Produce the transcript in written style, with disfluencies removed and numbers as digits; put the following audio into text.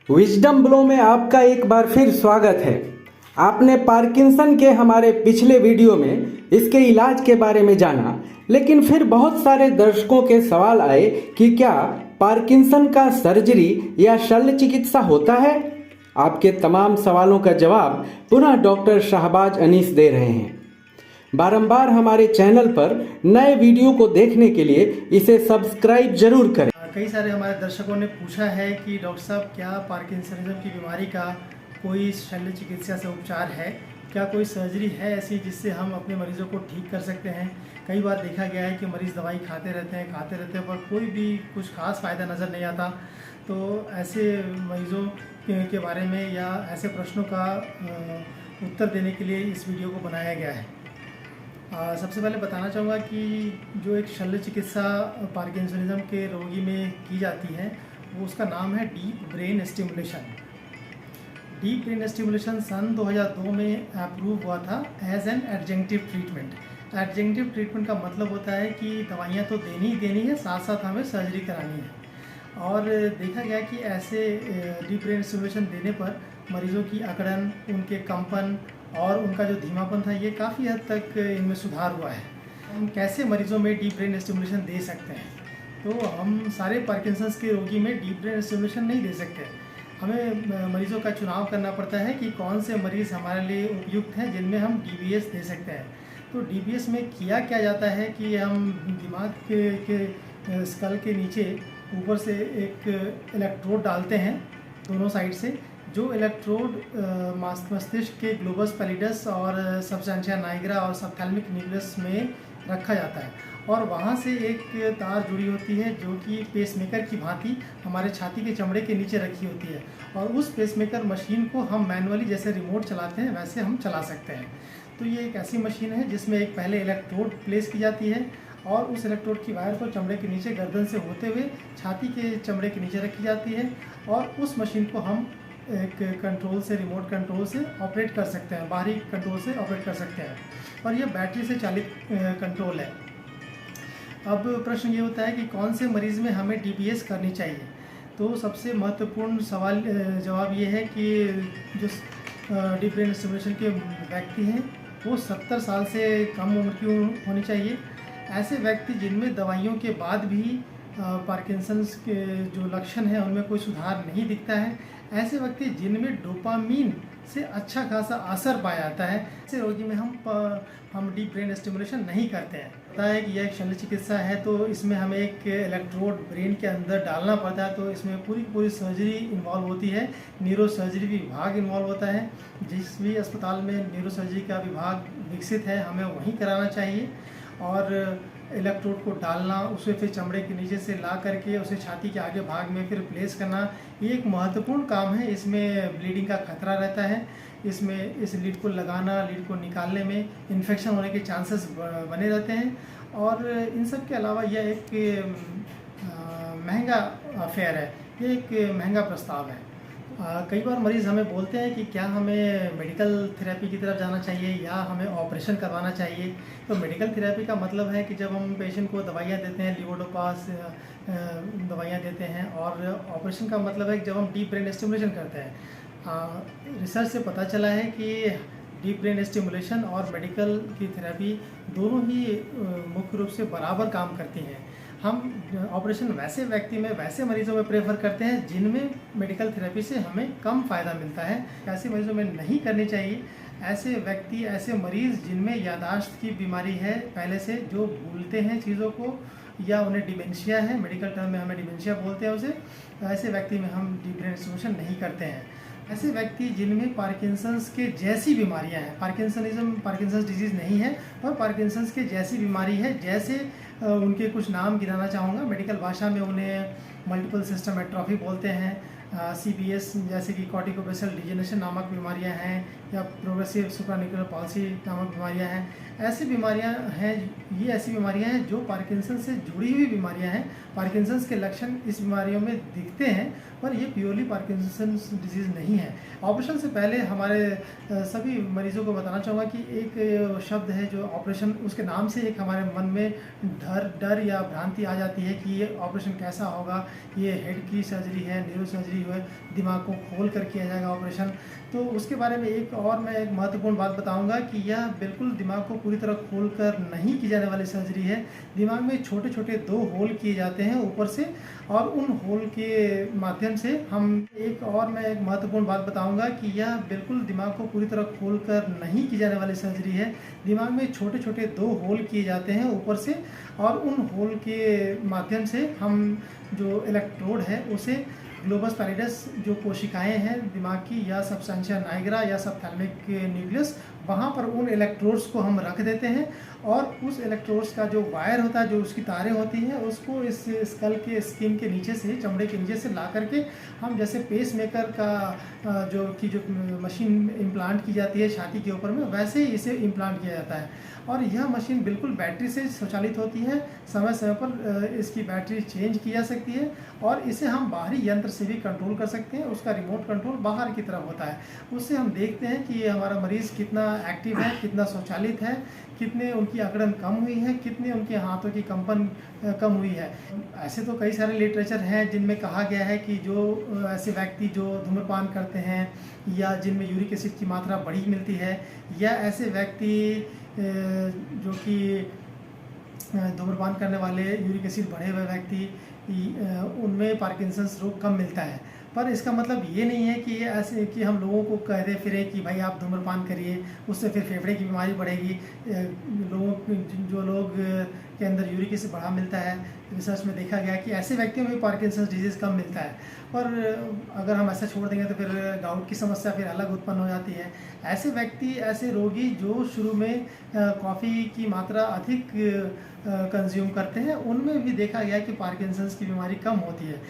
Wisdom blow में आपका एक बार फिर स्वागत है। आपने पार्किंसन के हमारे पिछले वीडियो में इसके इलाज के बारे में जाना, लेकिन फिर बहुत सारे दर्शकों के सवाल आए कि क्या पार्किंसन का सर्जरी या शल्य चिकित्सा होता है। आपके तमाम सवालों का जवाब पुनः डॉक्टर शाहबाज अनीस दे रहे हैं। बारंबार हमारे चैनल पर नए वीडियो को देखने के लिए इसे सब्सक्राइब जरूर करें। कई सारे हमारे दर्शकों ने पूछा है कि डॉक्टर साहब क्या पार्किंसनिज्म की बीमारी का कोई शल्य चिकित्सा से उपचार है, क्या कोई सर्जरी है ऐसी जिससे हम अपने मरीज़ों को ठीक कर सकते हैं। कई बार देखा गया है कि मरीज़ दवाई खाते रहते हैं पर कोई भी कुछ खास फ़ायदा नज़र नहीं आता। तो ऐसे मरीज़ों के बारे में या ऐसे प्रश्नों का उत्तर देने के लिए इस वीडियो को बनाया गया है। सबसे पहले बताना चाहूँगा कि जो एक शल्य चिकित्सा पार्किंसनिज्म के रोगी में की जाती है वो उसका नाम है deep brain stimulation. Deep brain stimulation सन 2002 में अप्रूव हुआ था as an adjunctive treatment. Adjunctive treatment का मतलब होता है कि दवाइयाँ तो देनी ही देनी है, साथ साथ हमें सर्जरी करानी है। और देखा गया कि ऐसे डीप ब्रेन स्टिमुलेशन देने पर मरीज़ों की अकड़न, उनके कंपन और उनका जो धीमापन था ये काफ़ी हद तक इनमें सुधार हुआ है। हम कैसे मरीज़ों में डीप ब्रेन स्टिमुलेशन दे सकते हैं? तो हम सारे पार्किंसंस के रोगी में डीप ब्रेन स्टिमुलेशन नहीं दे सकते। हमें मरीज़ों का चुनाव करना पड़ता है कि कौन से मरीज़ हमारे लिए उपयुक्त हैं जिनमें हम डीबीएस दे सकते हैं। तो डीबीएस में किया क्या जाता है कि हम दिमाग के स्कल के नीचे ऊपर से एक इलेक्ट्रोड डालते हैं दोनों साइड से, जो इलेक्ट्रोड मस्तिष्क के ग्लोबस पैलिडस और सबस्टेंशिया नाइग्रा और सबथैलेमिक न्यूक्लियस में रखा जाता है और वहाँ से एक तार जुड़ी होती है जो कि पेसमेकर की भांति हमारे छाती के चमड़े के नीचे रखी होती है। और उस पेसमेकर मशीन को हम मैनुअली जैसे रिमोट चलाते हैं वैसे हम चला सकते हैं। तो ये एक ऐसी मशीन है जिसमें एक पहले इलेक्ट्रोड प्लेस की जाती है और उस इलेक्ट्रोड की वायर को चमड़े के नीचे गर्दन से होते हुए छाती के चमड़े के नीचे रखी जाती है और उस मशीन को हम एक कंट्रोल से, रिमोट कंट्रोल से ऑपरेट कर सकते हैं, बाहरी कंट्रोल से ऑपरेट कर सकते हैं और ये बैटरी से चालित कंट्रोल है। अब प्रश्न ये होता है कि कौन से मरीज़ में हमें डीबीएस करनी चाहिए। तो सबसे महत्वपूर्ण सवाल जवाब ये है कि जो डीप ब्रेन स्टिमुलेशन के व्यक्ति हैं वो 70 साल से कम उम्र की होनी चाहिए। ऐसे व्यक्ति जिनमें दवाइयों के बाद भी पार्किंसंस के जो लक्षण हैं उनमें कोई सुधार नहीं दिखता है, ऐसे व्यक्ति जिनमें डोपामीन से अच्छा खासा असर पाया जाता है, ऐसे रोगी में हम डीप ब्रेन स्टिमुलेशन नहीं करते हैं। पता है कि यह एक शल्य चिकित्सा है तो इसमें हमें एक इलेक्ट्रोड ब्रेन के अंदर डालना पड़ता है, तो इसमें पूरी सर्जरी इन्वॉल्व होती है। न्यूरो सर्जरी विभाग इन्वॉल्व होता है। जिस भी अस्पताल में न्यूरो सर्जरी का विभाग विकसित है हमें वहीं कराना चाहिए और इलेक्ट्रोड को डालना, उसे फिर चमड़े के नीचे से ला करके उसे छाती के आगे भाग में फिर प्लेस करना, ये एक महत्वपूर्ण काम है। इसमें ब्लीडिंग का खतरा रहता है, इसमें इस लीड को लगाना, लीड को निकालने में इन्फेक्शन होने के चांसेस बने रहते हैं और इन सब के अलावा यह एक महंगा अफेयर है, ये एक महंगा प्रस्ताव है। कई बार मरीज़ हमें बोलते हैं कि क्या हमें मेडिकल थेरेपी की तरफ जाना चाहिए या हमें ऑपरेशन करवाना चाहिए। तो मेडिकल थेरेपी का मतलब है कि जब हम पेशेंट को दवाइयाँ देते हैं, लीवोडोपास दवाइयाँ देते हैं, और ऑपरेशन का मतलब है कि जब हम डीप ब्रेन स्टिमुलेशन करते हैं। रिसर्च से पता चला है कि डीप ब्रेन स्टिमुलेशन और मेडिकल की थेरेपी दोनों ही मुख्य रूप से बराबर काम करती हैं। हम ऑपरेशन वैसे व्यक्ति में, वैसे मरीज़ों में प्रेफर करते हैं जिनमें मेडिकल थेरेपी से हमें कम फ़ायदा मिलता है। ऐसे मरीज़ों में नहीं करनी चाहिए। ऐसे व्यक्ति, ऐसे मरीज़ जिनमें याददाश्त की बीमारी है पहले से, जो भूलते हैं चीज़ों को या उन्हें डिमेंशिया है, मेडिकल टर्म में हमें डिमेंशिया बोलते हैं उसे, ऐसे व्यक्ति में हम डीप ब्रेन स्टिमुलेशन नहीं करते हैं। ऐसे व्यक्ति जिनमें पार्किंसंस के जैसी बीमारियां हैं, पार्किंसंस डिजीज़ नहीं है और पार्किंसंस के जैसी बीमारी है, जैसे उनके कुछ नाम गिनाना चाहूँगा। मेडिकल भाषा में उन्हें मल्टीपल सिस्टम एट्रोफी बोलते हैं, CBS जैसे कि कॉर्टिकोबेसल डिजेनरेशन नामक बीमारियां हैं या प्रोग्रेसिव सुप्रान्यूक्लियर पॉल्सी नामक बीमारियां हैं। ऐसी बीमारियां हैं, ये ऐसी बीमारियां हैं जो पार्किंसन से जुड़ी हुई बीमारियां हैं। पार्किंसंस के लक्षण इस बीमारियों में दिखते हैं पर ये प्योरली पार्किंसंस डिजीज़ नहीं है। ऑपरेशन से पहले हमारे सभी मरीज़ों को बताना चाहूँगा कि एक शब्द है जो ऑपरेशन, उसके नाम से एक हमारे मन में डर या भ्रांति आ जाती है कि ये ऑपरेशन कैसा होगा, ये हेड की सर्जरी है, न्यूरो सर्जरी जो है दिमाग को खोल कर किया जाएगा ऑपरेशन। तो उसके बारे में एक महत्वपूर्ण बात बताऊंगा कि यह बिल्कुल दिमाग को पूरी तरह खोल कर नहीं की जाने वाली सर्जरी है। दिमाग में छोटे छोटे 2 होल किए जाते हैं ऊपर से, और उन होल के माध्यम से हम एक महत्वपूर्ण बात बताऊंगा कि यह बिल्कुल दिमाग को पूरी तरह खोल कर नहीं की जाने वाली सर्जरी है। दिमाग में छोटे छोटे 2 होल किए जाते हैं ऊपर से, और उन होल के माध्यम से हम जो इलेक्ट्रोड है उसे ग्लोबस पैलिडस जो कोशिकाएं हैं दिमाग की, या सबस्टेंशिया नाइग्रा या सबथैलेमिक न्यूक्लियस, वहाँ पर उन इलेक्ट्रोड्स को हम रख देते हैं, और उस इलेक्ट्रोड्स का जो वायर होता है, जो उसकी तारें होती हैं, उसको इस स्कल के स्किन के नीचे से, चमड़े के नीचे से ला करके हम जैसे पेस मेकर का जो मशीन इम्प्लांट की जाती है छाती के ऊपर में, वैसे ही इसे इम्प्लांट किया जाता है। और यह मशीन बिल्कुल बैटरी से संचालित होती है। समय समय पर इसकी बैटरी चेंज की जा सकती है, और इसे हम बाहरी यंत्र से भी कंट्रोल कर सकते हैं। उसका रिमोट कंट्रोल बाहर की तरफ होता है। उससे हम देखते हैं कि हमारा मरीज़ कितना एक्टिव है, कितना स्वचालित है, कितने उनकी अकड़न कम हुई है, कितने उनके हाथों की कंपन कम हुई है। ऐसे तो कई सारे लिटरेचर हैं जिनमें कहा गया है कि जो ऐसे व्यक्ति जो धूम्रपान करते हैं, या जिनमें यूरिक एसिड की मात्रा बड़ी मिलती है, या ऐसे व्यक्ति जो कि धूम्रपान करने वाले, यूरिक एसिड बढ़े हुए व्यक्ति, उनमें पार्किंसंस रोग कम मिलता है। पर इसका मतलब ये नहीं है कि ऐसे कि हम लोगों को कह दे फिरें कि भाई आप धूम्रपान करिए, उससे फिर फेफड़े की बीमारी बढ़ेगी। जो लोग के अंदर यूरिक एसिड बढ़ा मिलता है, रिसर्च में देखा गया कि ऐसे व्यक्तियों में पार्किंसंस डिजीज़ कम मिलता है। और अगर हम ऐसा छोड़ देंगे तो फिर गाउट की समस्या फिर अलग उत्पन्न हो जाती है। ऐसे व्यक्ति, ऐसे रोगी जो शुरू में कॉफ़ी की मात्रा अधिक कंज्यूम करते हैं, उनमें भी देखा गया कि पार्किंसंस की बीमारी कम होती है।